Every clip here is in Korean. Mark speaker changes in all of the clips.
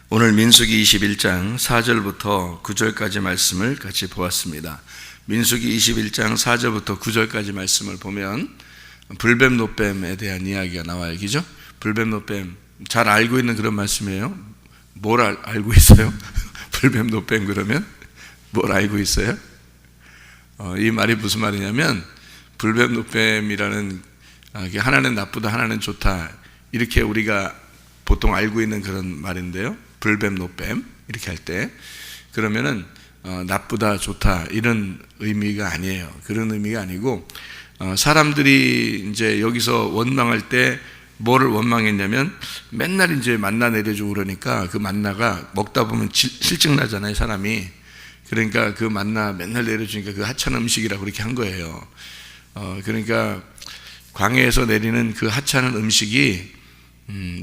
Speaker 1: 오늘 민수기 21장 4절부터 9절까지 말씀을 같이 보았습니다. 민수기 21장 4절부터 9절까지 말씀을 보면 불뱀 노뱀에 대한 이야기가 나와요. 그죠? 불뱀 노뱀 잘 알고 있는 그런 말씀이에요. 뭘 알고 있어요? 불뱀 노뱀 그러면 뭘 알고 있어요? 이 말이 무슨 말이냐면 불뱀 노뱀이라는 하나는 나쁘다 하나는 좋다 이렇게 우리가 보통 알고 있는 그런 말인데요. 불뱀 노뱀 이렇게 할 때 그러면은 나쁘다 좋다 이런 의미가 아니에요. 그런 의미가 아니고 사람들이 이제 여기서 원망할 때 뭐를 원망했냐면 맨날 이제 만나 내려주고 그러니까 그 만나가 먹다 보면 실증 나잖아요, 사람이. 그러니까 그 만나 맨날 내려주니까 그 하찮은 음식이라고 그렇게 한 거예요. 그러니까 광야에서 내리는 그 하찮은 음식이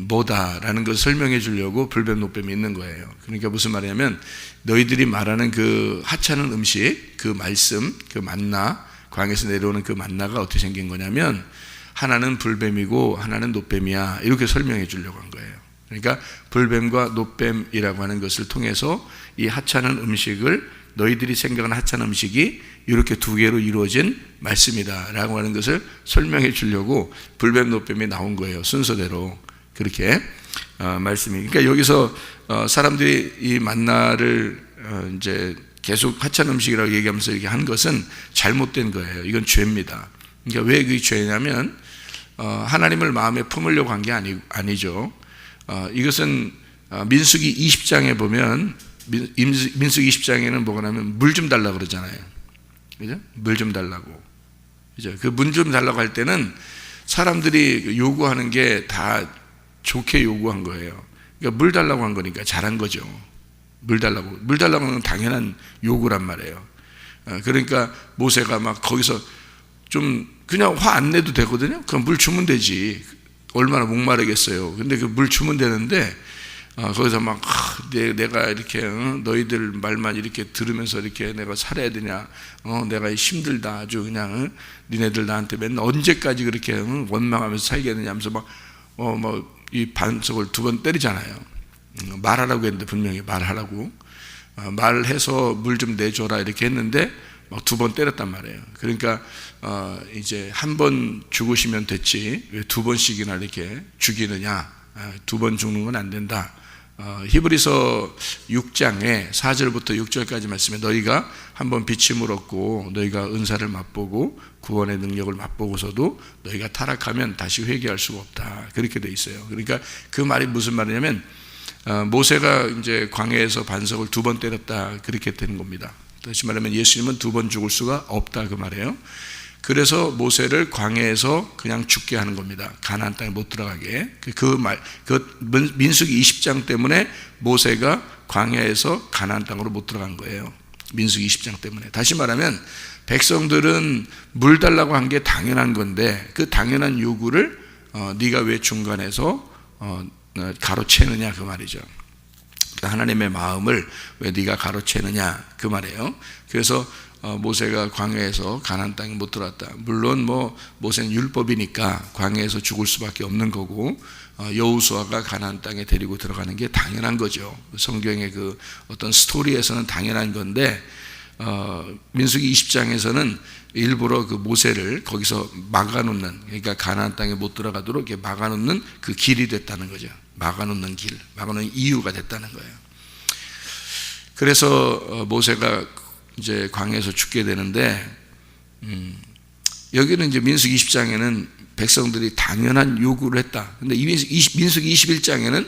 Speaker 1: 뭐다라는 것을 설명해 주려고 불뱀 노뱀이 있는 거예요. 그러니까 무슨 말이냐면 너희들이 말하는 그 하찮은 음식, 그 말씀, 그 만나, 광야에서 내려오는 그 만나가 어떻게 생긴 거냐면 하나는 불뱀이고 하나는 노뱀이야 이렇게 설명해 주려고 한 거예요. 그러니까 불뱀과 노뱀이라고 하는 것을 통해서 이 하찮은 음식을 너희들이 생각하는 하찮은 음식이 이렇게 두 개로 이루어진 말씀이다 라고 하는 것을 설명해 주려고 불뱀 노뱀이 나온 거예요. 순서대로 그렇게 말씀이. 그러니까 여기서 사람들이 이 만나를 이제 계속 하찮은 음식이라고 얘기하면서 이렇게 한 것은 잘못된 거예요. 이건 죄입니다. 그러니까 왜 그게 죄냐면 하나님을 마음에 품으려고 한 게 아니죠. 이것은 민수기 20장에 보면 민수기 20장에는 뭐가 나면 물 좀 달라고 그러잖아요. 그죠? 물 좀 달라고. 그죠? 그 물 좀 달라고 할 때는 사람들이 요구하는 게 다 좋게 요구한 거예요. 그러니까 물 달라고 한 거니까 잘한 거죠. 물 달라고 하는 건 당연한 요구란 말이에요. 그러니까 모세가 막 거기서 좀 그냥 화 안 내도 되거든요. 그럼 물 주면 되지. 얼마나 목마르겠어요. 근데 그 물 주면 되는데 거기서 막 내가 이렇게 너희들 말만 이렇게 들으면서 이렇게 내가 살아야 되냐, 내가 힘들다 아주 그냥 니네들 나한테 맨날 언제까지 그렇게 원망하면서 살겠느냐 하면서 막 이 반석을 2번 때리잖아요. 말하라고 했는데 분명히 말하라고 말해서 물 좀 내줘라 이렇게 했는데 막 2번 때렸단 말이에요. 그러니까 이제 1번 죽으시면 됐지 왜 2번씩이나 이렇게 죽이느냐, 2번 죽는 건 안 된다. 히브리서 6장에 4절부터 6절까지 말씀에 너희가 한번 비침을 얻고 너희가 은사를 맛보고 구원의 능력을 맛보고서도 너희가 타락하면 다시 회개할 수가 없다 그렇게 돼 있어요. 그러니까 그 말이 무슨 말이냐면 모세가 이제 광야에서 반석을 2번 때렸다 그렇게 되는 겁니다. 다시 말하면 예수님은 2번 죽을 수가 없다 그 말이에요. 그래서 모세를 광야에서 그냥 죽게 하는 겁니다. 가나안 땅에 못 들어가게. 민수기 20장 때문에 모세가 광야에서 가나안 땅으로 못 들어간 거예요. 민수기 20장 때문에. 다시 말하면 백성들은 물 달라고 한 게 당연한 건데 그 당연한 요구를 네가 왜 중간에서 가로채느냐 그 말이죠. 하나님의 마음을 왜 네가 가로채느냐 그 말이에요. 그래서 모세가 광야에서 가나안 땅에 못 들어왔다. 물론 모세는 율법이니까 광야에서 죽을 수밖에 없는 거고 여호수아가 가나안 땅에 데리고 들어가는 게 당연한 거죠. 성경의 그 어떤 스토리에서는 당연한 건데 민수기 20장에서는 일부러 그 모세를 거기서 막아놓는, 그러니까 가나안 땅에 못 들어가도록 이렇게 막아놓는 그 길이 됐다는 거죠. 막아놓는 길, 막아놓는 이유가 됐다는 거예요. 그래서 모세가 이제 광야에서 죽게 되는데 여기는 이제 민수기 20장에는 백성들이 당연한 요구를 했다. 근데 민수기 21장에는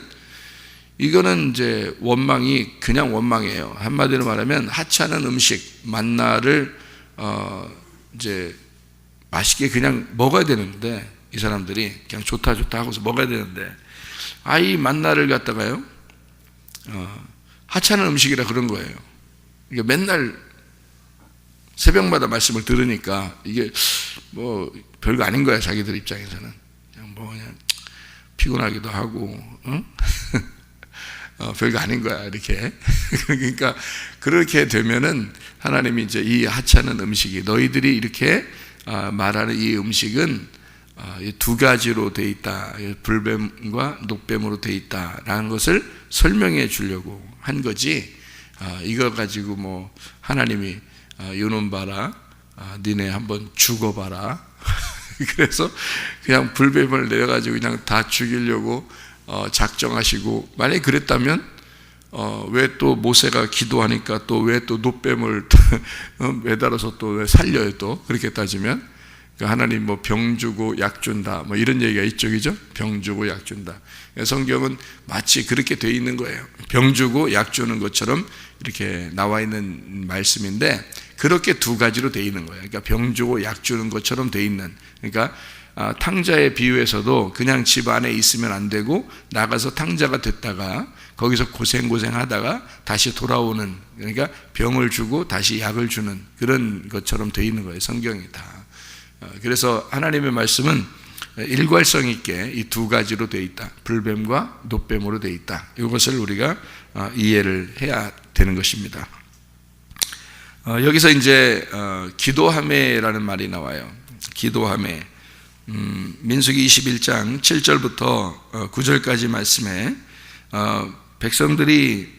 Speaker 1: 이거는 이제 원망이 그냥 원망이에요. 한마디로 말하면 하찮은 음식 만나를 이제 맛있게 그냥 먹어야 되는데 이 사람들이 그냥 좋다 하고서 먹어야 되는데 이 만나를 갖다가요 하찮은 음식이라 그런 거예요. 이게 맨날 새벽마다 말씀을 들으니까 이게 별거 아닌 거야. 자기들 입장에서는 그냥 피곤하기도 하고 별거 아닌 거야 이렇게. 그러니까 그렇게 되면은 하나님이 이제 이 하찮은 음식이 너희들이 이렇게 말하는 이 음식은 이 두 가지로 돼 있다. 불뱀과 녹뱀으로 돼 있다라는 것을 설명해 주려고 한 거지. 이거 가지고 뭐 하나님이 요놈 봐라, 니네 한번 죽어봐라. 그래서 그냥 불뱀을 내려가지고 그냥 다 죽이려고 작정하시고, 만약에 그랬다면 왜 또 모세가 기도하니까 또 왜 또 노뱀을 매달아서 또 왜 살려요? 또 그렇게 따지면 하나님 뭐 병 주고 약 준다 뭐 이런 얘기가 있죠, 그죠? 병 주고 약 준다. 성경은 마치 그렇게 돼 있는 거예요. 병 주고 약 주는 것처럼 이렇게 나와 있는 말씀인데, 그렇게 두 가지로 돼 있는 거예요. 그러니까 병 주고 약 주는 것처럼 돼 있는. 그러니까 탕자의 비유에서도 그냥 집 안에 있으면 안 되고 나가서 탕자가 됐다가 거기서 고생하다가 다시 돌아오는, 그러니까 병을 주고 다시 약을 주는 그런 것처럼 돼 있는 거예요, 성경이 다. 그래서 하나님의 말씀은 일괄성 있게 이 두 가지로 되어 있다. 불뱀과 노뱀으로 되어 있다. 이것을 우리가 이해를 해야 되는 것입니다. 여기서 이제 기도하매라는 말이 나와요. 기도하매. 민수기 21장 7절부터 9절까지 말씀에 백성들이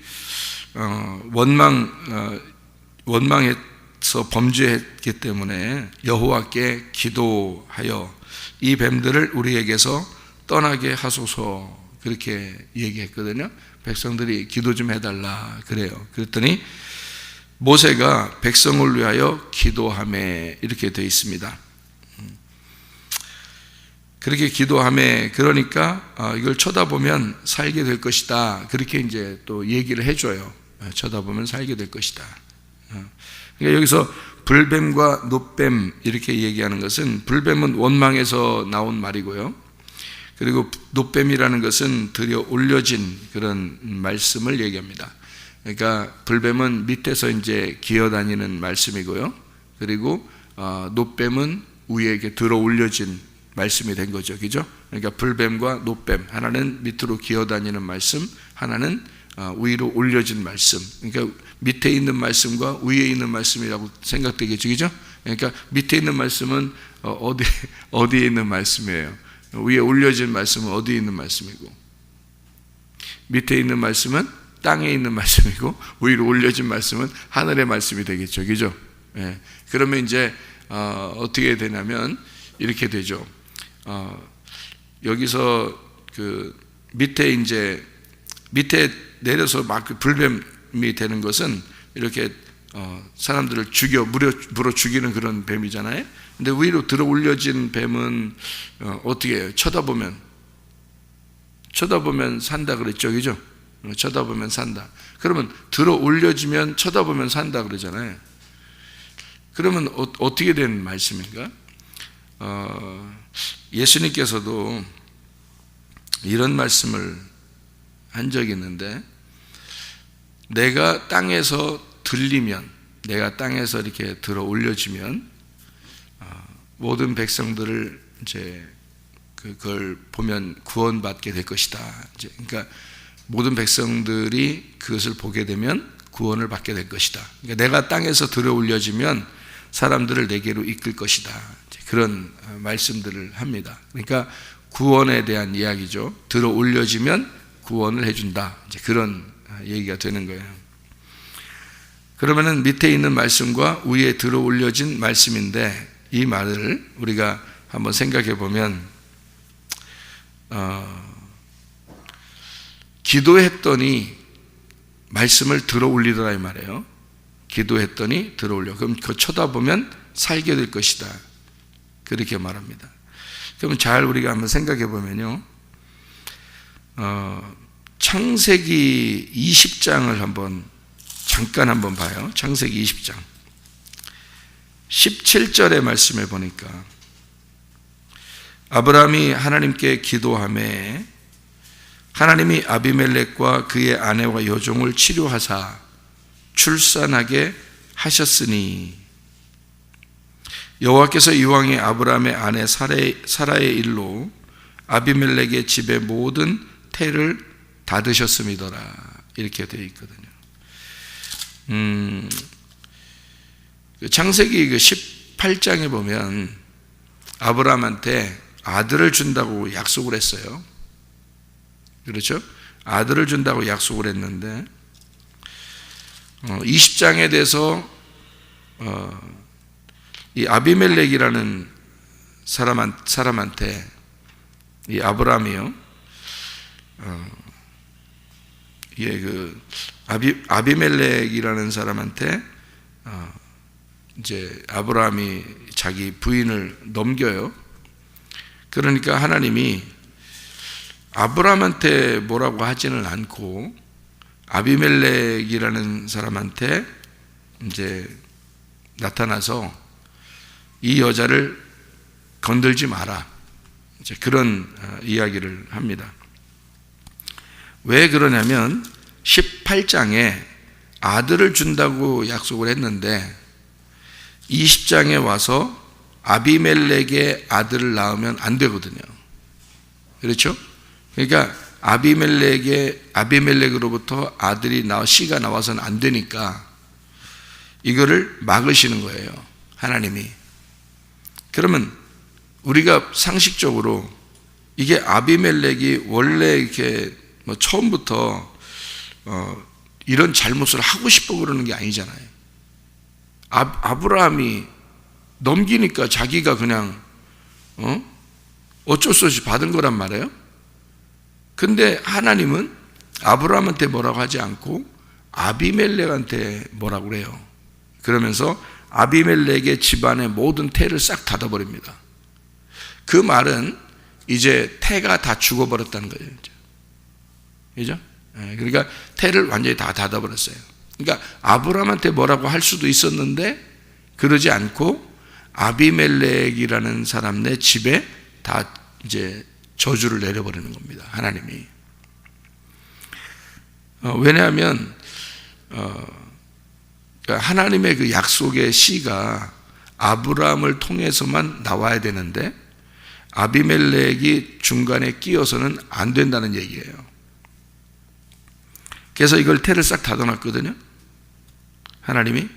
Speaker 1: 원망해서 범죄했기 때문에 여호와께 기도하여 이 뱀들을 우리에게서 떠나게 하소서, 그렇게 얘기했거든요. 백성들이 기도 좀 해달라 그래요. 그랬더니 모세가 백성을 위하여 기도하매 이렇게 되어 있습니다. 그렇게 기도하매, 그러니까 이걸 쳐다보면 살게 될 것이다, 그렇게 이제 또 얘기를 해줘요. 쳐다보면 살게 될 것이다. 그러니까 여기서 불뱀과 노뱀 이렇게 얘기하는 것은, 불뱀은 원망에서 나온 말이고요. 그리고 노뱀이라는 것은 들여 올려진 그런 말씀을 얘기합니다. 그러니까 불뱀은 밑에서 이제 기어다니는 말씀이고요. 그리고 노뱀은 위에 이렇게 들어 올려진 말씀이 된 거죠, 그죠? 그러니까 불뱀과 노뱀, 하나는 밑으로 기어다니는 말씀, 하나는 위로 올려진 말씀. 그러니까 밑에 있는 말씀과 위에 있는 말씀이라고 생각되겠죠, 그죠? 그러니까 밑에 있는 말씀은 어디에 있는 말씀이에요? 위에 올려진 말씀은 어디에 있는 말씀이고, 밑에 있는 말씀은 땅에 있는 말씀이고, 위로 올려진 말씀은 하늘의 말씀이 되겠죠, 그죠? 예. 그러면 이제 어떻게 되냐면 이렇게 되죠. 여기서 그 밑에 내려서 막 불뱀이 되는 것은 이렇게 사람들을 물어 죽이는 그런 뱀이잖아요. 근데 위로 들어 올려진 뱀은 어떻게 해요? 쳐다보면 산다 그랬죠, 그죠? 쳐다보면 산다. 그러면 들어 올려지면 쳐다보면 산다 그러잖아요. 그러면 어떻게 된 말씀인가? 예수님께서도 이런 말씀을 한 적이 있는데, 내가 땅에서 들리면, 내가 땅에서 이렇게 들어 올려지면 모든 백성들을 이제 그걸 보면 구원받게 될 것이다. 이제 그러니까 모든 백성들이 그것을 보게 되면 구원을 받게 될 것이다. 그러니까 내가 땅에서 들어 올려지면 사람들을 내게로 이끌 것이다. 그런 말씀들을 합니다. 그러니까 구원에 대한 이야기죠. 들어 올려지면 구원을 해준다. 이제 그런 얘기가 되는 거예요. 그러면은 밑에 있는 말씀과 위에 들어 올려진 말씀인데, 이 말을 우리가 한번 생각해 보면, 기도했더니 말씀을 들어 올리더라 이 말이에요. 기도했더니 들어 올려. 그럼 그 쳐다보면 살게 될 것이다, 그렇게 말합니다. 그러면 잘 우리가 한번 생각해 보면요, 창세기 20장을 잠깐 한번 봐요. 창세기 20장 17절의 말씀에 보니까, 아브라함이 하나님께 기도하매 하나님이 아비멜렉과 그의 아내와 여종을 치료하사 출산하게 하셨으니, 여호와께서 이왕에 아브라함의 아내 사라의 일로 아비멜렉의 집의 모든 태를 닫으셨음이더라, 이렇게 되어 있거든요. 창세기 18장에 보면 아브라함한테 아들을 준다고 약속을 했어요. 그렇죠? 아들을 준다고 약속을 했는데 20장에 대해서 이 아비멜렉이라는 사람한테 이 아브라함이요, 아비멜렉이라는 사람한테 이제 아브라함이 자기 부인을 넘겨요. 그러니까 하나님이 아브라함한테 뭐라고 하지는 않고 아비멜렉이라는 사람한테 이제 나타나서 이 여자를 건들지 마라, 이제 그런 이야기를 합니다. 왜 그러냐면 18장에 아들을 준다고 약속을 했는데 20장에 와서 아비멜렉의 아들을 낳으면 안 되거든요. 그렇죠? 그러니까 아비멜렉으로부터 아들이 씨가 나와서는 안 되니까 이거를 막으시는 거예요, 하나님이. 그러면 우리가 상식적으로 이게 아비멜렉이 원래 이렇게 처음부터 이런 잘못을 하고 싶어 그러는 게 아니잖아요. 아브라함이 넘기니까 자기가 그냥 어쩔 수 없이 받은 거란 말이에요. 근데 하나님은 아브라함한테 뭐라고 하지 않고 아비멜렉한테 뭐라고 그래요. 그러면서 아비멜렉의 집안의 모든 태를 싹 닫아버립니다. 그 말은 이제 태가 다 죽어버렸다는 거예요. 그죠? 그러니까 태를 완전히 다 닫아버렸어요. 그러니까 아브라함한테 뭐라고 할 수도 있었는데 그러지 않고 아비멜렉이라는 사람 내 집에 다 이제 저주를 내려버리는 겁니다, 하나님이. 왜냐하면 하나님의 그 약속의 씨가 아브라함을 통해서만 나와야 되는데 아비멜렉이 중간에 끼어서는 안 된다는 얘기예요. 그래서 이걸 태를 싹 닫아놨거든요, 하나님이.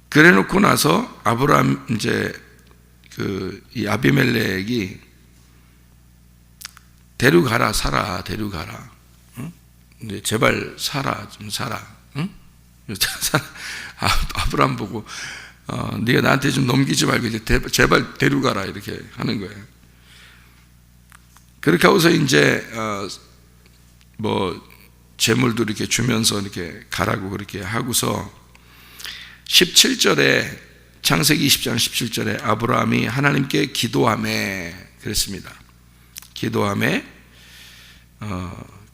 Speaker 1: 그래 놓고 나서 아브라함 이제 이 아비멜렉이 데려가라, 데려가라. 응? 근데 제발 좀 살아. 응? 아브라함 보고 네가 나한테 좀 넘기지 말고 이제 제발 데려가라 이렇게 하는 거예요. 그렇게 하고서 이제 재물도 이렇게 주면서 이렇게 가라고 그렇게 하고서 17절에 창세기 20장 17절에 아브라함이 하나님께 기도하매 그랬습니다. 기도하매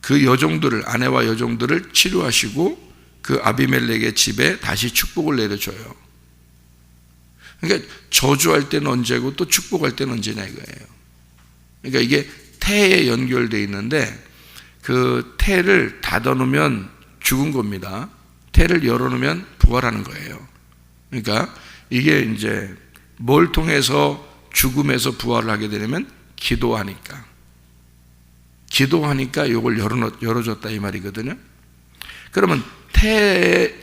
Speaker 1: 그 여종들을, 아내와 여종들을 치료하시고 그 아비멜렉의 집에 다시 축복을 내려줘요. 그러니까 저주할 때는 언제고 또 축복할 때는 언제냐 이거예요. 그러니까 이게 태에 연결되어 있는데 그 태를 닫아놓으면 죽은 겁니다. 태를 열어놓으면 부활하는 거예요. 그러니까 이게 이제 뭘 통해서 죽음에서 부활을 하게 되냐면 기도하니까 이걸 열어줬다 이 말이거든요. 그러면 태에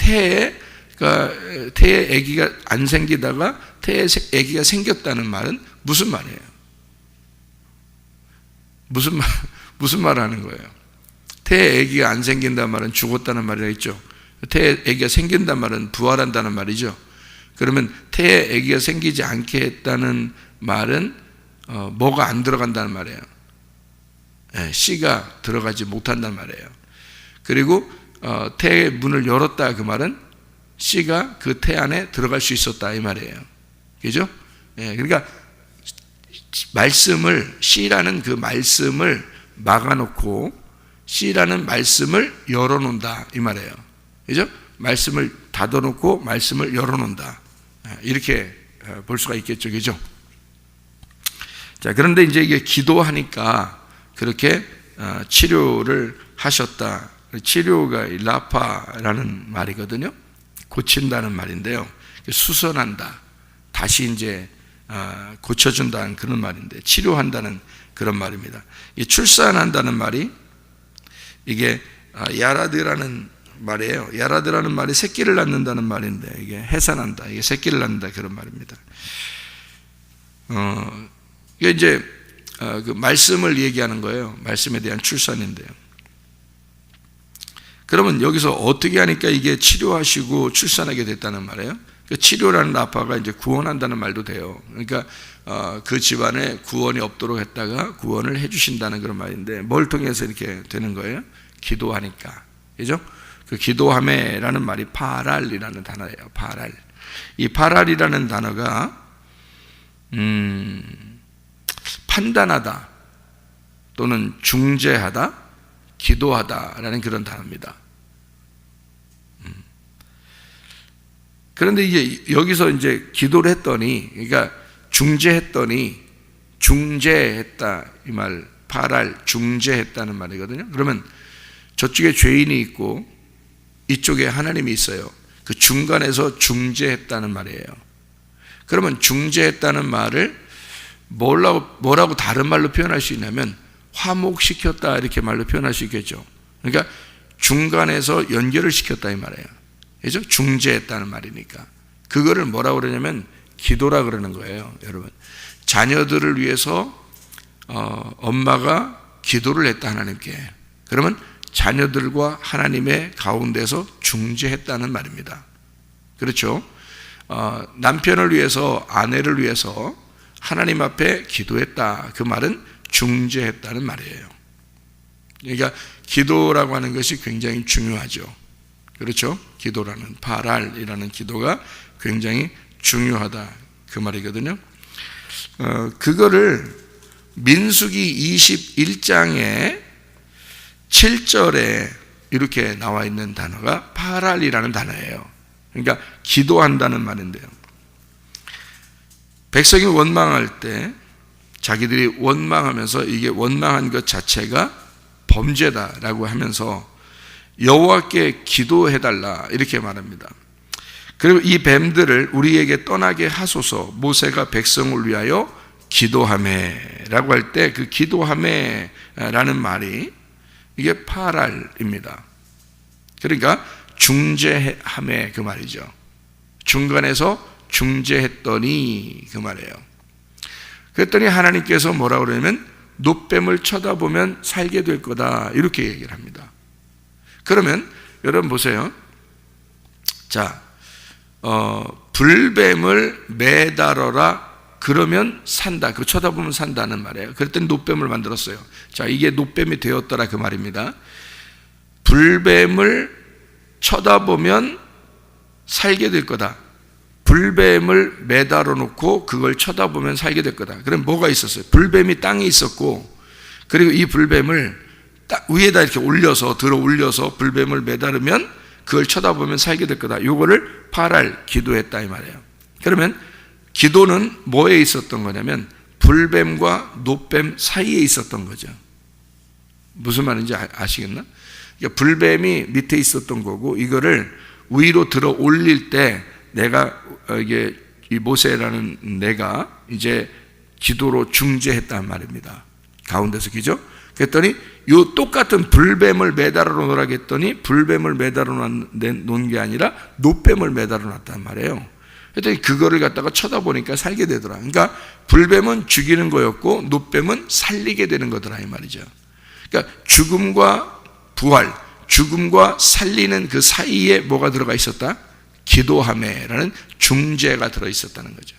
Speaker 1: 아기가 안 생기다가 태에 아기가 생겼다는 말은 무슨 말이에요? 무슨 말 하는 거예요? 태에 아기가 안 생긴다는 말은 죽었다는 말이라 했죠. 태에 아기가 생긴다는 말은 부활한다는 말이죠. 그러면 태에 아기가 생기지 않게 했다는 말은 뭐가 안 들어간다는 말이에요? 씨가 들어가지 못한다는 말이에요. 그리고 태의 문을 열었다 그 말은 씨가 그 태 안에 들어갈 수 있었다 이 말이에요. 그죠? 그러니까 씨라는 그 말씀을 막아놓고 씨라는 말씀을 열어놓는다 이 말이에요. 그죠? 말씀을 닫아놓고 말씀을 열어놓는다, 이렇게 볼 수가 있겠죠. 그죠? 자, 그런데 이제 이게 기도하니까 그렇게 치료를 하셨다. 치료가 라파라는 말이거든요. 고친다는 말인데요. 수선한다, 다시 이제 고쳐준다는 그런 말인데, 치료한다는 그런 말입니다. 출산한다는 말이 이게 야라드라는 말이에요. 야라드라는 말이 새끼를 낳는다는 말인데 이게 해산한다, 이게 새끼를 낳는다 그런 말입니다. 이게 이제 그 말씀을 얘기하는 거예요. 말씀에 대한 출산인데요. 그러면 여기서 어떻게 하니까 이게 치료하시고 출산하게 됐다는 말이에요. 그 치료라는 아빠가 이제 구원한다는 말도 돼요. 그러니까 그 집안에 구원이 없도록 했다가 구원을 해주신다는 그런 말인데, 뭘 통해서 이렇게 되는 거예요? 기도하니까. 그죠? 그 기도함에라는 말이 파랄이라는 단어예요. 파랄. 이 파랄이라는 단어가 판단하다 또는 중재하다, 기도하다라는 그런 단어입니다. 그런데 이제 여기서 이제 기도를 했더니, 그러니까 중재했더니, 중재했다 이 말, 파랄, 중재했다는 말이거든요. 그러면 저쪽에 죄인이 있고 이쪽에 하나님이 있어요. 그 중간에서 중재했다는 말이에요. 그러면 중재했다는 말을 뭐라고 다른 말로 표현할 수 있냐면 화목시켰다 이렇게 말로 표현할 수 있겠죠. 그러니까 중간에서 연결을 시켰다 이 말이에요. 그죠? 중재했다는 말이니까. 그거를 뭐라고 그러냐면 기도라 그러는 거예요. 여러분, 자녀들을 위해서 엄마가 기도를 했다 하나님께. 그러면 자녀들과 하나님의 가운데서 중재했다는 말입니다. 그렇죠? 남편을 위해서, 아내를 위해서 하나님 앞에 기도했다. 그 말은 중재했다는 말이에요. 그러니까 기도라고 하는 것이 굉장히 중요하죠. 그렇죠? 기도라는, 파랄이라는 기도가 굉장히 중요하다 그 말이거든요. 그거를 민수기 21장에 7절에 이렇게 나와 있는 단어가 파랄이라는 단어예요. 그러니까 기도한다는 말인데요. 백성이 원망할 때 자기들이 원망하면서 이게 원망한 것 자체가 범죄다라고 하면서 여호와께 기도해달라 이렇게 말합니다. 그리고 이 뱀들을 우리에게 떠나게 하소서, 모세가 백성을 위하여 기도하매라고 할 때 그 기도하매라는 말이 이게 파랄입니다. 그러니까 중재하매 그 말이죠. 중간에서 중재했더니 그 말이에요. 그랬더니 하나님께서 뭐라고 그러냐면 놋뱀을 쳐다보면 살게 될 거다 이렇게 얘기를 합니다. 그러면 여러분 보세요. 자, 불뱀을 매달아라 그러면 산다. 그 쳐다보면 산다는 말이에요. 그랬더니 놋뱀을 만들었어요. 자, 이게 놋뱀이 되었더라 그 말입니다. 불뱀을 쳐다보면 살게 될 거다. 불뱀을 매달아 놓고 그걸 쳐다보면 살게 될 거다. 그럼 뭐가 있었어요? 불뱀이 땅에 있었고, 그리고 이 불뱀을 위에다 이렇게 올려서 들어 올려서 불뱀을 매달으면 그걸 쳐다보면 살게 될 거다. 요거를 파랄, 기도했다 이 말이에요. 그러면 기도는 뭐에 있었던 거냐면 불뱀과 놋뱀 사이에 있었던 거죠. 무슨 말인지 아시겠나? 그러니까 불뱀이 밑에 있었던 거고, 이거를 위로 들어 올릴 때 내가 이게 이 모세라는 내가 이제 기도로 중재했단 말입니다. 가운데서, 그죠? 그랬더니 요 똑같은 불뱀을 매달아 놓으라고 했더니 불뱀을 매달아 놓은 게 아니라 놋뱀을 매달아 놨단 말이에요. 그랬더니 그거를 갖다가 쳐다보니까 살게 되더라. 그러니까 불뱀은 죽이는 거였고 놋뱀은 살리게 되는 거더라 이 말이죠. 그러니까 죽음과 부활, 죽음과 살리는 그 사이에 뭐가 들어가 있었다? 기도하매라는 중재가 들어있었다는 거죠.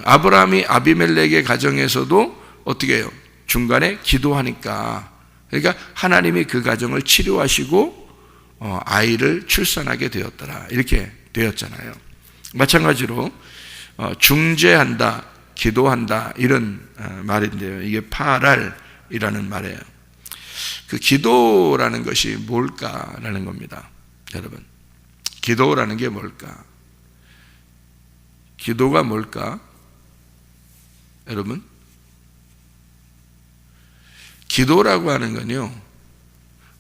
Speaker 1: 아브라함이 아비멜렉의 가정에서도 어떻게 해요? 중간에 기도하니까, 그러니까 하나님이 그 가정을 치료하시고 아이를 출산하게 되었더라 이렇게 되었잖아요. 마찬가지로 중재한다, 기도한다 이런 말인데요. 이게 파랄이라는 말이에요. 그 기도라는 것이 뭘까라는 겁니다. 여러분, 기도라는 게 뭘까? 기도가 뭘까? 여러분, 기도라고 하는 건요,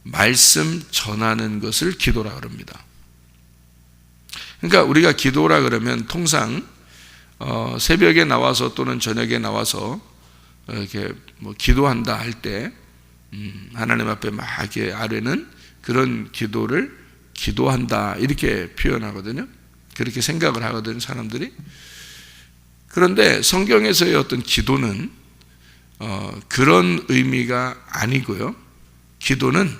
Speaker 1: 말씀 전하는 것을 기도라 그럽니다. 그러니까 우리가 기도라 그러면 통상 새벽에 나와서 또는 저녁에 나와서 이렇게 뭐 기도한다 할 때 하나님 앞에 막 이렇게 아뢰는 그런 기도를 기도한다 이렇게 표현하거든요. 그렇게 생각을 하거든요, 사람들이. 그런데 성경에서의 어떤 기도는 그런 의미가 아니고요. 기도는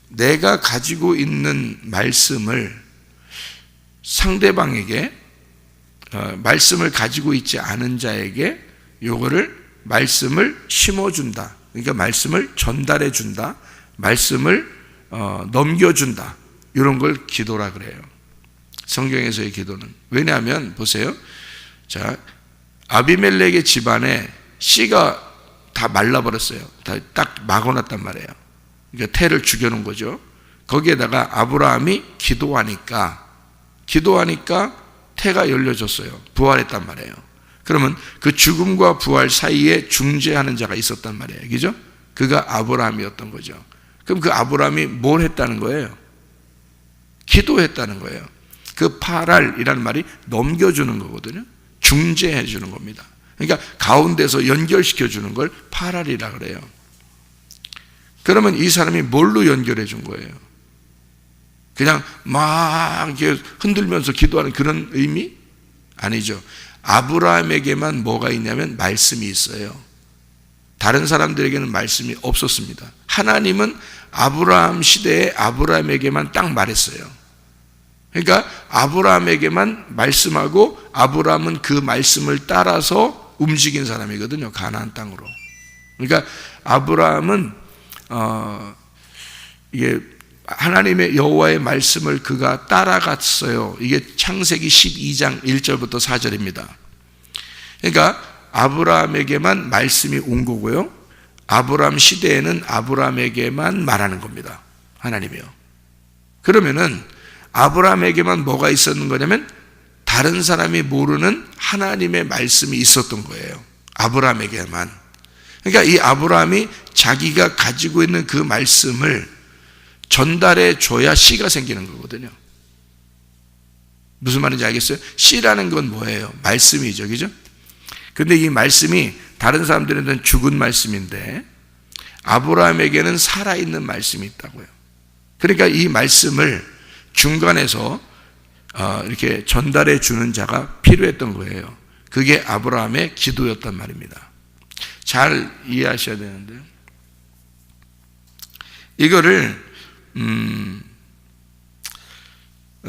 Speaker 1: 내가 가지고 있는 말씀을 상대방에게, 말씀을 가지고 있지 않은 자에게 요거를 말씀을 심어준다. 그러니까 말씀을 전달해준다. 말씀을 넘겨준다. 이런 걸 기도라 그래요. 성경에서의 기도는. 왜냐하면 보세요. 자, 아비멜렉의 집안에 씨가 다 말라버렸어요. 다 딱 막아놨단 말이에요. 그러니까 태를 죽여놓은 거죠. 거기에다가 아브라함이 기도하니까 태가 열려졌어요. 부활했단 말이에요. 그러면 그 죽음과 부활 사이에 중재하는 자가 있었단 말이에요. 그죠? 그가 아브라함이었던 거죠. 그럼 그 아브라함이 뭘 했다는 거예요? 기도했다는 거예요. 그 파랄이라는 말이 넘겨주는 거거든요. 중재해 주는 겁니다. 그러니까 가운데서 연결시켜 주는 걸 파랄이라 그래요. 그러면 이 사람이 뭘로 연결해 준 거예요? 그냥 막 이렇게 흔들면서 기도하는 그런 의미? 아니죠. 아브라함에게만 뭐가 있냐면 말씀이 있어요. 다른 사람들에게는 말씀이 없었습니다. 하나님은 아브라함 시대에 아브라함에게만 딱 말했어요. 그러니까 아브라함에게만 말씀하고 아브라함은 그 말씀을 따라서 움직인 사람이거든요. 가나안 땅으로. 그러니까 아브라함은 이게 하나님의 여호와의 말씀을 그가 따라갔어요. 이게 창세기 12장 1절부터 4절입니다. 그러니까 아브라함에게만 말씀이 온 거고요. 아브라함 시대에는 아브라함에게만 말하는 겁니다. 하나님이요. 그러면은 아브라함에게만 뭐가 있었는 거냐면 다른 사람이 모르는 하나님의 말씀이 있었던 거예요. 아브라함에게만. 그러니까 이 아브라함이 자기가 가지고 있는 그 말씀을 전달해 줘야 씨가 생기는 거거든요. 무슨 말인지 알겠어요? 씨라는 건 뭐예요? 말씀이죠. 그죠? 근데 이 말씀이 다른 사람들한테는 죽은 말씀인데 아브라함에게는 살아있는 말씀이 있다고요. 그러니까 이 말씀을 중간에서 이렇게 전달해 주는 자가 필요했던 거예요. 그게 아브라함의 기도였단 말입니다. 잘 이해하셔야 되는데요. 이거를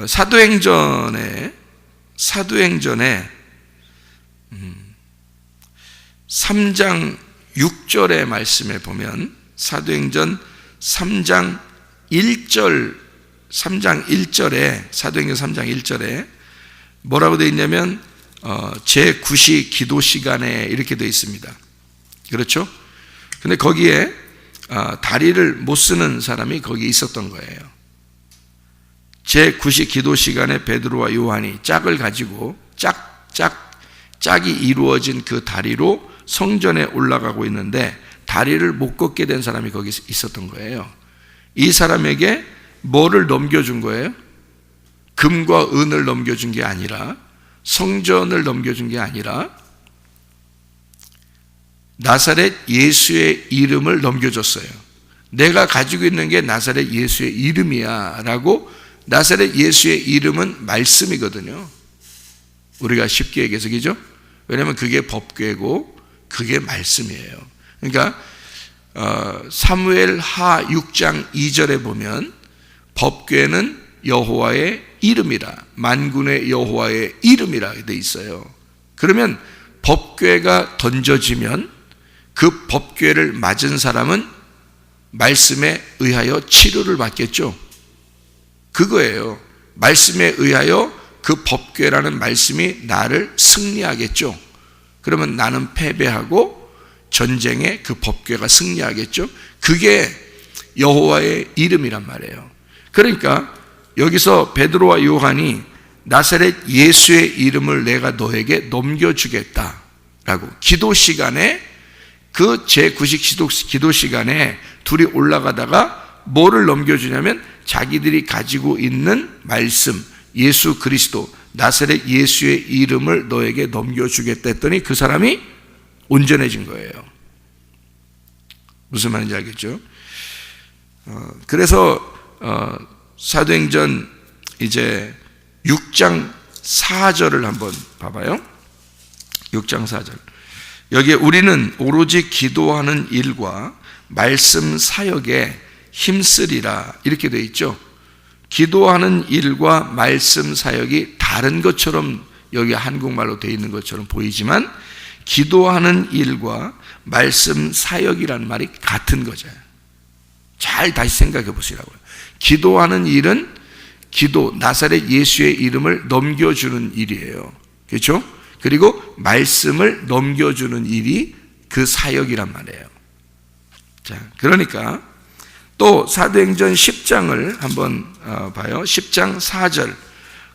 Speaker 1: 사도행전에 3장 6절의 말씀에 보면 사도행전 3장 1절에 사도행전 3장 1절에 뭐라고 되어 있냐면 제9시 기도 시간에 이렇게 되어 있습니다. 그렇죠? 근데 거기에 다리를 못 쓰는 사람이 거기에 있었던 거예요. 제9시 기도 시간에 베드로와 요한이 짝을 가지고 짝이 이루어진 그 다리로 성전에 올라가고 있는데 다리를 못 걷게 된 사람이 거기 있었던 거예요. 이 사람에게 뭐를 넘겨준 거예요? 금과 은을 넘겨준 게 아니라, 성전을 넘겨준 게 아니라 나사렛 예수의 이름을 넘겨줬어요. 내가 가지고 있는 게 나사렛 예수의 이름이야 라고. 나사렛 예수의 이름은 말씀이거든요. 우리가 쉽게 얘기해서, 그죠? 왜냐하면 그게 법궤고 그게 말씀이에요. 그러니까 사무엘 하 6장 2절에 보면 법궤는 여호와의 이름이라, 만군의 여호와의 이름이라 되어 있어요. 그러면 법궤가 던져지면 그 법궤를 맞은 사람은 말씀에 의하여 치료를 받겠죠. 그거예요. 말씀에 의하여 그 법궤라는 말씀이 나를 승리하겠죠. 그러면 나는 패배하고 전쟁에 그 법궤가 승리하겠죠. 그게 여호와의 이름이란 말이에요. 그러니까 여기서 베드로와 요한이 나사렛 예수의 이름을 내가 너에게 넘겨주겠다라고 기도 시간에, 그 제9식 기도 시간에 둘이 올라가다가 뭐를 넘겨주냐면 자기들이 가지고 있는 말씀, 예수 그리스도, 나사렛 예수의 이름을 너에게 넘겨주겠다 했더니 그 사람이 온전해진 거예요. 무슨 말인지 알겠죠? 그래서 사도행전 이제 6장 4절을 한번 봐봐요. 6장 4절. 여기에 우리는 오로지 기도하는 일과 말씀 사역에 힘쓰리라 이렇게 되어 있죠. 기도하는 일과 말씀 사역이 다른 것처럼 여기 한국말로 되어 있는 것처럼 보이지만 기도하는 일과 말씀 사역이라는 말이 같은 거죠. 잘 다시 생각해 보시라고요. 기도하는 일은 기도, 나사렛 예수의 이름을 넘겨주는 일이에요. 그렇죠? 그리고 말씀을 넘겨주는 일이 그 사역이란 말이에요. 자, 그러니까 또 사도행전 10장을 한번 봐요. 10장 4절.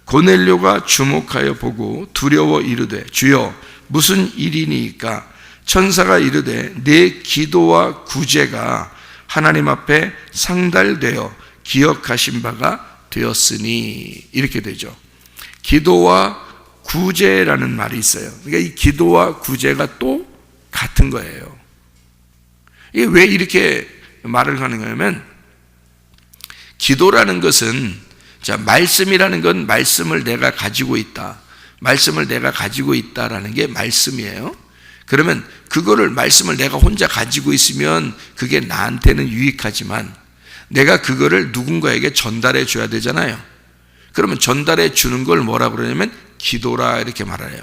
Speaker 1: 고넬료가 주목하여 보고 두려워 이르되 주여 무슨 일이니까? 천사가 이르되 내 기도와 구제가 하나님 앞에 상달되어 기억하신 바가 되었으니 이렇게 되죠. 기도와 구제라는 말이 있어요. 그러니까 이 기도와 구제가 또 같은 거예요. 이게 왜 이렇게 말을 하는 거냐면 기도라는 것은 자, 말씀이라는 건 말씀을 내가 가지고 있다. 말씀을 내가 가지고 있다라는 게 말씀이에요. 그러면 그거를 말씀을 내가 혼자 가지고 있으면 그게 나한테는 유익하지만 내가 그거를 누군가에게 전달해 줘야 되잖아요. 그러면 전달해 주는 걸 뭐라고 그러냐면 기도라 이렇게 말해요.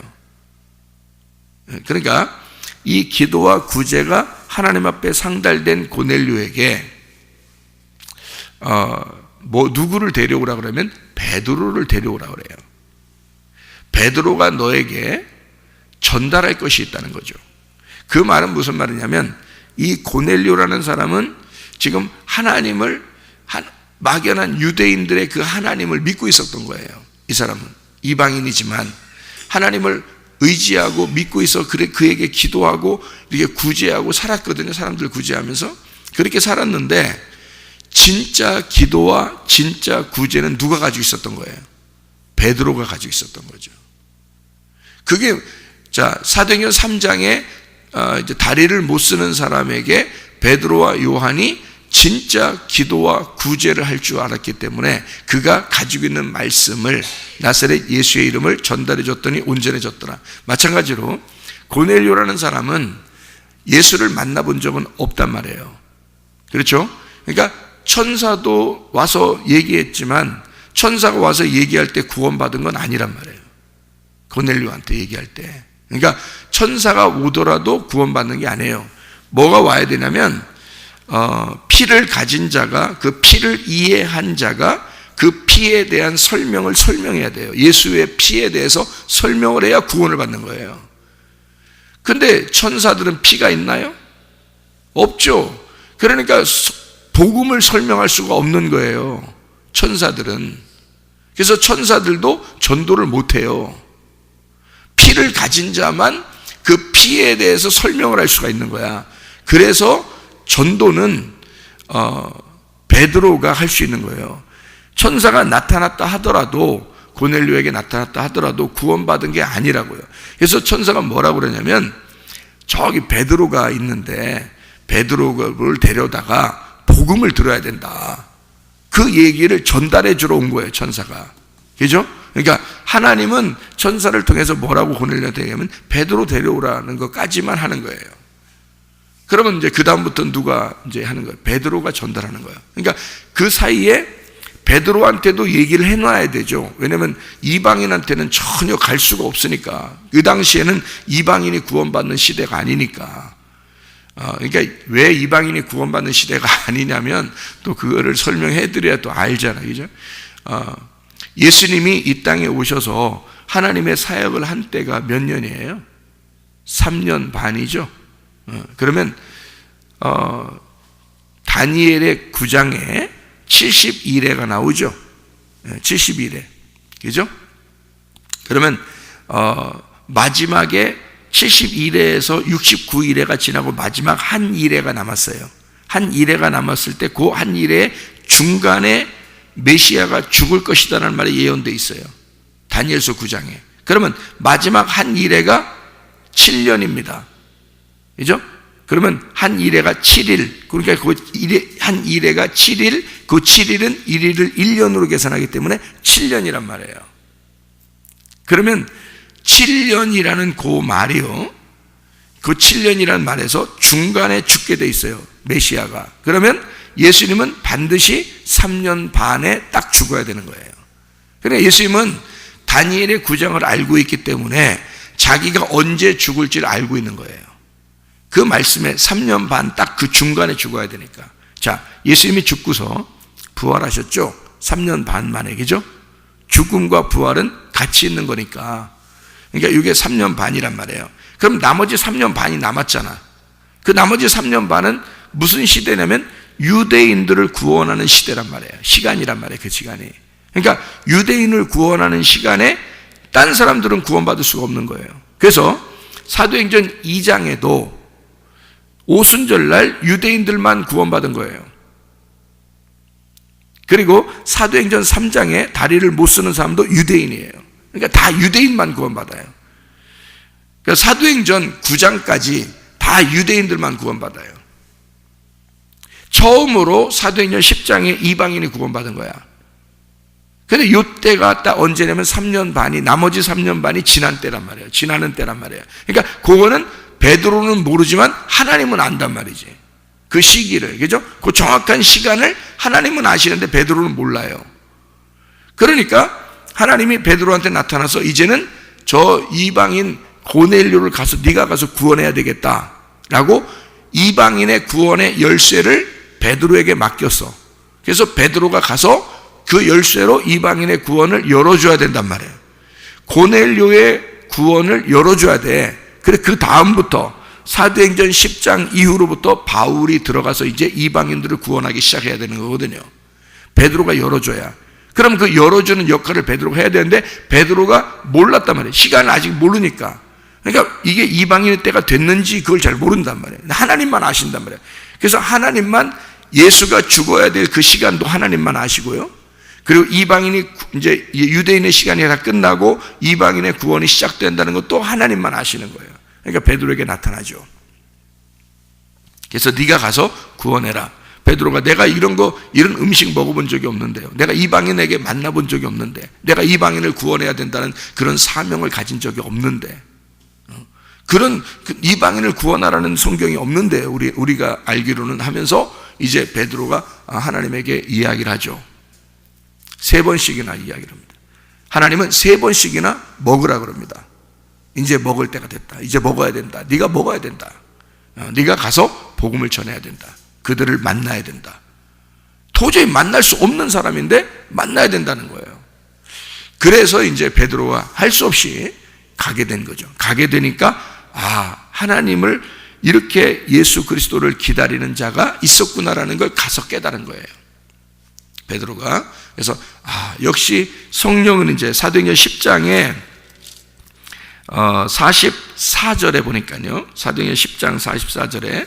Speaker 1: 그러니까 이 기도와 구제가 하나님 앞에 상달된 고넬료에게 누구를 데려오라 그러면 베드로를 데려오라 그래요. 베드로가 너에게 전달할 것이 있다는 거죠. 그 말은 무슨 말이냐면 이 고넬료라는 사람은 지금 하나님을 막연한 유대인들의 그 하나님을 믿고 있었던 거예요. 이 사람은 이방인이지만 하나님을 의지하고 믿고 있어 그에게 기도하고 이렇게 구제하고 살았거든요. 사람들 구제하면서 그렇게 살았는데 진짜 기도와 진짜 구제는 누가 가지고 있었던 거예요? 베드로가 가지고 있었던 거죠. 그게 자 사도행전 3장에 이제 다리를 못 쓰는 사람에게 베드로와 요한이 진짜 기도와 구제를 할 줄 알았기 때문에 그가 가지고 있는 말씀을 나사렛 예수의 이름을 전달해 줬더니 온전해졌더라. 마찬가지로 고넬료라는 사람은 예수를 만나본 적은 없단 말이에요. 그렇죠? 그러니까 천사도 와서 얘기했지만 천사가 와서 얘기할 때 구원받은 건 아니란 말이에요. 고넬료한테 얘기할 때. 그러니까 천사가 오더라도 구원받는 게 아니에요. 뭐가 와야 되냐면 피를 가진 자가 그 피를 이해한 자가 그 피에 대한 설명을 설명해야 돼요. 예수의 피에 대해서 설명을 해야 구원을 받는 거예요. 근데 천사들은 피가 있나요? 없죠. 그러니까 복음을 설명할 수가 없는 거예요. 천사들은. 그래서 천사들도 전도를 못해요. 피를 가진 자만 그 피에 대해서 설명을 할 수가 있는 거야. 그래서 전도는 베드로가 할 수 있는 거예요. 천사가 나타났다 하더라도 고넬료에게 나타났다 하더라도 구원받은 게 아니라고요. 그래서 천사가 뭐라고 그러냐면 저기 베드로가 있는데 베드로를 데려다가 복음을 들어야 된다. 그 얘기를 전달해 주러 온 거예요. 천사가. 그죠? 그러니까 하나님은 천사를 통해서 뭐라고 고넬료한테 얘기하면 베드로 데려오라는 것까지만 하는 거예요. 그러면 이제 그 다음부터 누가 이제 하는 거예요? 베드로가 전달하는 거예요. 그러니까 그 사이에 베드로한테도 얘기를 해놔야 되죠. 왜냐하면 이방인한테는 전혀 갈 수가 없으니까. 그 당시에는 이방인이 구원받는 시대가 아니니까. 그러니까 왜 이방인이 구원받는 시대가 아니냐면 또 그거를 설명해 드려야 또 알잖아요. 그죠? 예수님이 이 땅에 오셔서 하나님의 사역을 한 때가 몇 년이에요? 3년 반이죠. 그러면 다니엘의 9장에 71회가 나오죠. 71회. 그죠? 그러면 마지막에 71회에서 69일회가 지나고 마지막 한 일회가 남았어요. 한 일회가 남았을 때 그 한 일회 중간에 메시아가 죽을 것이다라는 말이 예언되어 있어요. 다니엘서 9장에. 그러면 마지막 한 일회가 7년입니다. 그죠? 그러면 한 일회가 7일. 그러니까 그 한 일회가 7일, 그 7일은 1일을 1년으로 계산하기 때문에 7년이란 말이에요. 그러면 7년이라는 그 말이요, 그 7년이라는 말에서 중간에 죽게 돼 있어요, 메시아가. 그러면 예수님은 반드시 3년 반에 딱 죽어야 되는 거예요. 그러니까 예수님은 다니엘의 9장을 알고 있기 때문에 자기가 언제 죽을지를 알고 있는 거예요. 그 말씀에 3년 반 딱 그 중간에 죽어야 되니까. 자, 예수님이 죽고서 부활하셨죠? 3년 반 만에, 그죠? 죽음과 부활은 같이 있는 거니까. 그러니까 이게 3년 반이란 말이에요. 그럼 나머지 3년 반이 남았잖아. 그 나머지 3년 반은 무슨 시대냐면 유대인들을 구원하는 시대란 말이에요. 시간이란 말이에요, 그 시간이. 그러니까 유대인을 구원하는 시간에 딴 사람들은 구원받을 수가 없는 거예요. 그래서 사도행전 2장에도 오순절날 유대인들만 구원받은 거예요. 그리고 사도행전 3장에 다리를 못 쓰는 사람도 유대인이에요. 그러니까 다 유대인만 구원받아요. 그러니까 사도행전 9장까지 다 유대인들만 구원받아요. 처음으로 사도행전 10장에 이방인이 구원받은 거야. 근데 이때가 딱 언제냐면 3년 반이, 나머지 3년 반이 지난 때란 말이에요. 지나는 때란 말이에요. 그러니까 그거는 베드로는 모르지만 하나님은 안단 말이지. 그 시기를, 그죠? 그 정확한 시간을 하나님은 아시는데 베드로는 몰라요. 그러니까 하나님이 베드로한테 나타나서 이제는 저 이방인 고넬료를 가서 네가 가서 구원해야 되겠다라고 이방인의 구원의 열쇠를 베드로에게 맡겼어. 그래서 베드로가 가서 그 열쇠로 이방인의 구원을 열어줘야 된단 말이에요. 고넬료의 구원을 열어줘야 돼. 그래, 그 다음부터 사도행전 10장 이후로부터 바울이 들어가서 이제 이방인들을 구원하기 시작해야 되는 거거든요. 베드로가 열어줘야. 그럼 그 열어주는 역할을 베드로가 해야 되는데 베드로가 몰랐단 말이에요. 시간을 아직 모르니까. 그러니까 이게 이방인의 때가 됐는지 그걸 잘 모른단 말이에요. 하나님만 아신단 말이에요. 그래서 하나님만, 예수가 죽어야 될 그 시간도 하나님만 아시고요. 그리고 이방인이 이제 유대인의 시간이 다 끝나고 이방인의 구원이 시작된다는 것도 하나님만 아시는 거예요. 그러니까 베드로에게 나타나죠. 그래서 네가 가서 구원해라. 베드로가 내가 이런 음식 먹어본 적이 없는데요. 내가 이방인에게 만나본 적이 없는데, 내가 이방인을 구원해야 된다는 그런 사명을 가진 적이 없는데, 그런 이방인을 구원하라는 성경이 없는데 우리가 알기로는 하면서 이제 베드로가 하나님에게 이야기를 하죠. 3번씩이나 이야기를 합니다. 하나님은 3번씩이나 먹으라 그럽니다. 이제 먹을 때가 됐다. 이제 먹어야 된다. 네가 먹어야 된다. 네가 가서 복음을 전해야 된다. 그들을 만나야 된다. 도저히 만날 수 없는 사람인데 만나야 된다는 거예요. 그래서 이제 베드로가 할 수 없이 가게 된 거죠. 가게 되니까 하나님을 이렇게 예수 그리스도를 기다리는 자가 있었구나라는 걸 가서 깨달은 거예요. 베드로가. 그래서 역시 성령은 이제 사도행전 10장에 44절에 보니까요. 사도행전 10장 44절에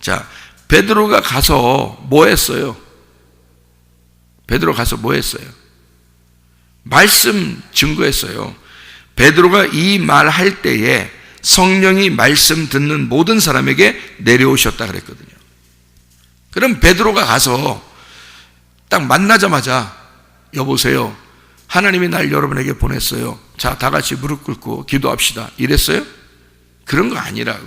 Speaker 1: 자, 베드로가 가서 뭐 했어요? 베드로 가서 뭐 했어요? 말씀 증거했어요. 베드로가 이 말 할 때에 성령이 말씀 듣는 모든 사람에게 내려오셨다 그랬거든요. 그럼 베드로가 가서 딱 만나자마자 여보세요, 하나님이 날 여러분에게 보냈어요. 자, 다 같이 무릎 꿇고 기도합시다. 이랬어요? 그런 거 아니라고.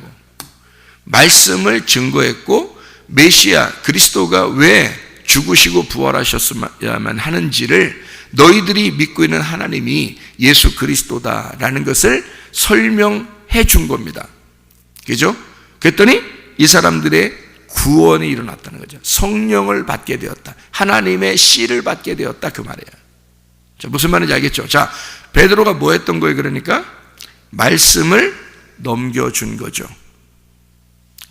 Speaker 1: 말씀을 증거했고 메시아 그리스도가 왜 죽으시고 부활하셨어야만 하는지를 너희들이 믿고 있는 하나님이 예수 그리스도다라는 것을 설명해 준 겁니다. 그죠? 그랬더니 이 사람들의 구원이 일어났다는 거죠. 성령을 받게 되었다. 하나님의 씨를 받게 되었다, 그 말이에요. 자, 무슨 말인지 알겠죠? 자, 베드로가 뭐 했던 거예요? 그러니까 말씀을 넘겨준 거죠.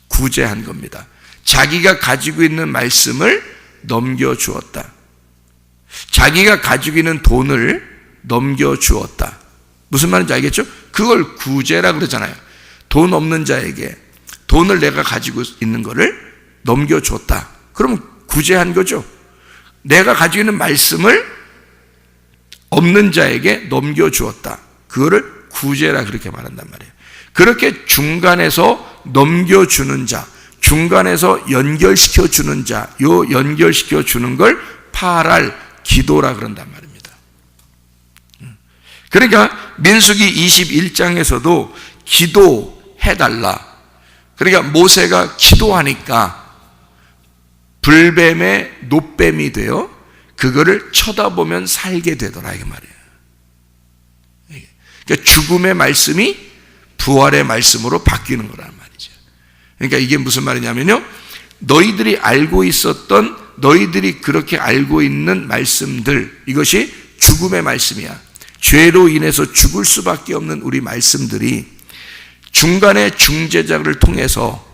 Speaker 1: 구제한 겁니다. 자기가 가지고 있는 말씀을 넘겨주었다. 자기가 가지고 있는 돈을 넘겨주었다. 무슨 말인지 알겠죠? 그걸 구제라 그러잖아요. 돈 없는 자에게 돈을 내가 가지고 있는 거를 넘겨줬다. 그러면 구제한 거죠. 내가 가지고 있는 말씀을 없는 자에게 넘겨주었다. 그거를 구제라 그렇게 말한단 말이에요. 그렇게 중간에서 넘겨주는 자, 중간에서 연결시켜주는 자, 요 연결시켜주는 걸 파랄 기도라 그런단 말입니다. 그러니까 민수기 21장에서도 기도해달라. 그러니까 모세가 기도하니까 불뱀의 노뱀이 되어 그거를 쳐다보면 살게 되더라, 이 말이에요. 그러니까 죽음의 말씀이 부활의 말씀으로 바뀌는 거란 말이죠. 그러니까 이게 무슨 말이냐면요, 너희들이 알고 있었던, 너희들이 그렇게 알고 있는 말씀들, 이것이 죽음의 말씀이야. 죄로 인해서 죽을 수밖에 없는 우리 말씀들이 중간에 중재자를 통해서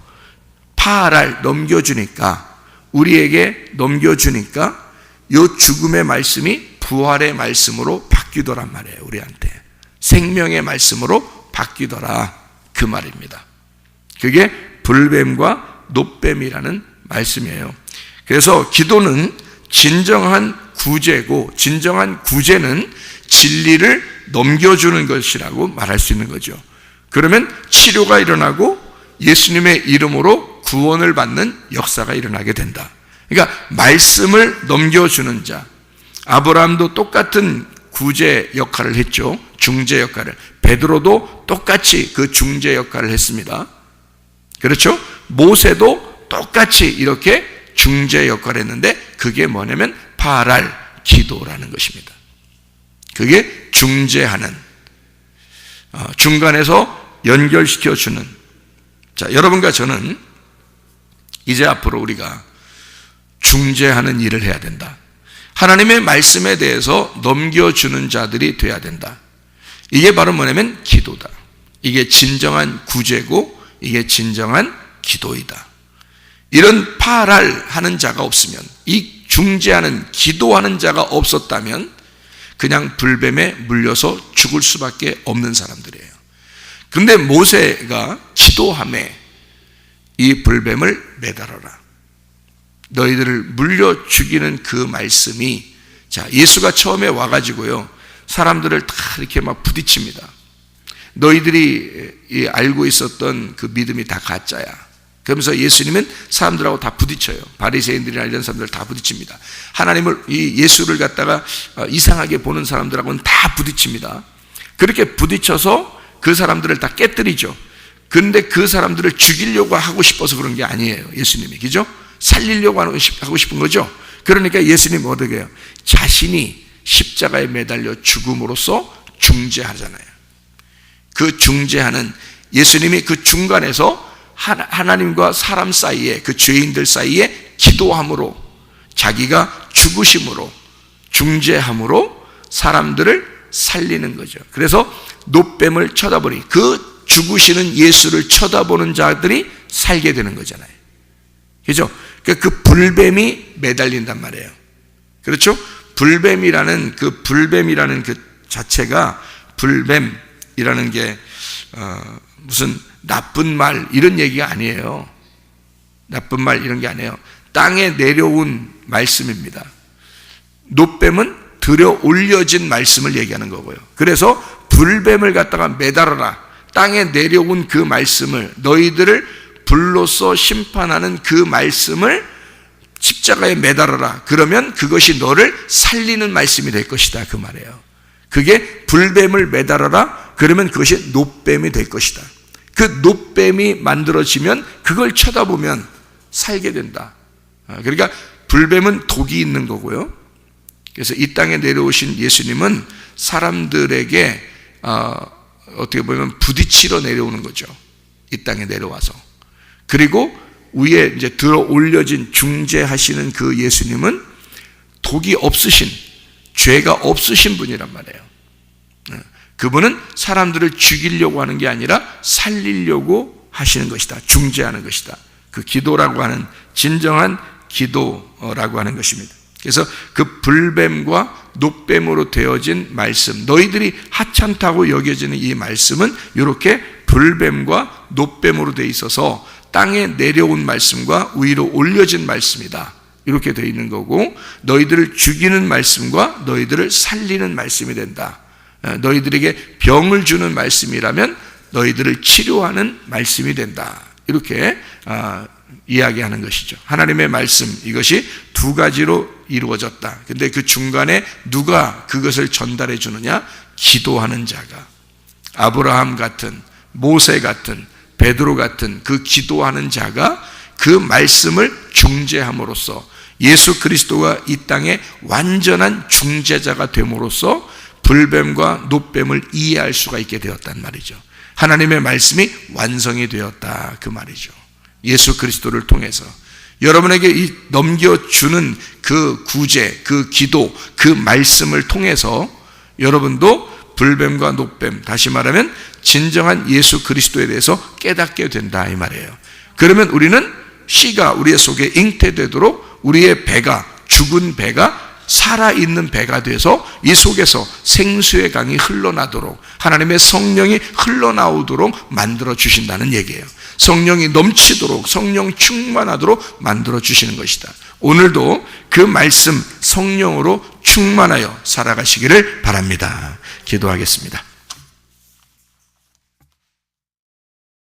Speaker 1: 파하랄 넘겨주니까, 우리에게 넘겨주니까 이 죽음의 말씀이 부활의 말씀으로 바뀌더란 말이에요. 우리한테 생명의 말씀으로 바뀌더라, 그 말입니다. 그게 불뱀과 노뱀이라는 말씀이에요. 그래서 기도는 진정한 구제고, 진정한 구제는 진리를 넘겨주는 것이라고 말할 수 있는 거죠. 그러면 치료가 일어나고 예수님의 이름으로 구원을 받는 역사가 일어나게 된다. 그러니까 말씀을 넘겨주는 자, 아브라함도 똑같은 구제 역할을 했죠. 중재 역할을. 베드로도 똑같이 그 중재 역할을 했습니다. 그렇죠? 모세도 똑같이 이렇게 중재 역할을 했는데, 그게 뭐냐면 파랄 기도라는 것입니다. 그게 중재하는, 중간에서 연결시켜주는. 자, 여러분과 저는 이제 앞으로 우리가 중재하는 일을 해야 된다. 하나님의 말씀에 대해서 넘겨주는 자들이 돼야 된다. 이게 바로 뭐냐면 기도다. 이게 진정한 구제고, 이게 진정한 기도이다. 이런 파랄 하는 자가 없으면, 이 중재하는, 기도하는 자가 없었다면 그냥 불뱀에 물려서 죽을 수밖에 없는 사람들이에요. 근데 모세가 기도하며 이 불뱀을 매달아라, 너희들을 물려 죽이는 그 말씀이, 자, 예수가 처음에 와가지고요, 사람들을 다 이렇게 막 부딪힙니다. 너희들이 알고 있었던 그 믿음이 다 가짜야. 그러면서 예수님은 사람들하고 다 부딪혀요. 바리새인들이나 이런 사람들 다 부딪힙니다. 하나님을, 이 예수를 갖다가 이상하게 보는 사람들하고는 다 부딪힙니다. 그렇게 부딪혀서 그 사람들을 다 깨뜨리죠. 근데 그 사람들을 죽이려고 하고 싶어서 그런 게 아니에요, 예수님이. 그죠? 살리려고 하고 싶은 거죠. 그러니까 예수님 어떻게 해요? 자신이 십자가에 매달려 죽음으로써 중재하잖아요. 그 중재하는, 예수님이 그 중간에서 하나님과 사람 사이에, 그 죄인들 사이에 기도함으로, 자기가 죽으심으로, 중재함으로 사람들을 살리는 거죠. 그래서 노뱀을 쳐다보니, 그 죽으시는 예수를 쳐다보는 자들이 살게 되는 거잖아요. 그죠? 그 불뱀이 매달린단 말이에요. 그렇죠? 불뱀이라는 그 자체가, 불뱀이라는 게 무슨 나쁜 말 이런 얘기가 아니에요. 나쁜 말 이런 게 아니에요. 땅에 내려온 말씀입니다. 노뱀은 들어 올려진 말씀을 얘기하는 거고요. 그래서 불뱀을 갖다가 매달아라, 땅에 내려온 그 말씀을, 너희들을 불로써 심판하는 그 말씀을 십자가에 매달아라. 그러면 그것이 너를 살리는 말씀이 될 것이다, 그 말이에요. 그게 불뱀을 매달아라, 그러면 그것이 노뱀이 될 것이다. 그 노뱀이 만들어지면 그걸 쳐다보면 살게 된다. 그러니까 불뱀은 독이 있는 거고요. 그래서 이 땅에 내려오신 예수님은 사람들에게 어떻게 보면 부딪히러 내려오는 거죠. 이 땅에 내려와서. 그리고 위에 이제 들어 올려진 중재하시는 그 예수님은 독이 없으신, 죄가 없으신 분이란 말이에요. 그분은 사람들을 죽이려고 하는 게 아니라 살리려고 하시는 것이다. 중재하는 것이다. 그 기도라고 하는, 진정한 기도라고 하는 것입니다. 그래서 그 불뱀과 노뱀으로 되어진 말씀, 너희들이 하찮다고 여겨지는 이 말씀은 이렇게 불뱀과 노뱀으로 되어 있어서 땅에 내려온 말씀과 위로 올려진 말씀이다, 이렇게 되어 있는 거고, 너희들을 죽이는 말씀과 너희들을 살리는 말씀이 된다. 너희들에게 병을 주는 말씀이라면 너희들을 치료하는 말씀이 된다, 이렇게 이야기하는 것이죠. 하나님의 말씀, 이것이 두 가지로 이루어졌다. 근데 그 중간에 누가 그것을 전달해 주느냐? 기도하는 자가, 아브라함 같은, 모세 같은, 베드로 같은 그 기도하는 자가 그 말씀을 중재함으로써 예수 그리스도가 이 땅에 완전한 중재자가 됨으로써 불뱀과 노뱀을 이해할 수가 있게 되었단 말이죠. 하나님의 말씀이 완성이 되었다 그 말이죠. 예수 그리스도를 통해서 여러분에게 이 넘겨주는 그 구제, 그 기도, 그 말씀을 통해서 여러분도 불뱀과 노뱀, 다시 말하면 진정한 예수 그리스도에 대해서 깨닫게 된다 이 말이에요. 그러면 우리는 씨가 우리의 속에 잉태되도록 우리의 배가, 죽은 배가 살아있는 배가 돼서 이 속에서 생수의 강이 흘러나도록 하나님의 성령이 흘러나오도록 만들어 주신다는 얘기예요. 성령이 넘치도록, 성령 충만하도록 만들어 주시는 것이다. 오늘도 그 말씀 성령으로 충만하여 살아가시기를 바랍니다. 기도하겠습니다.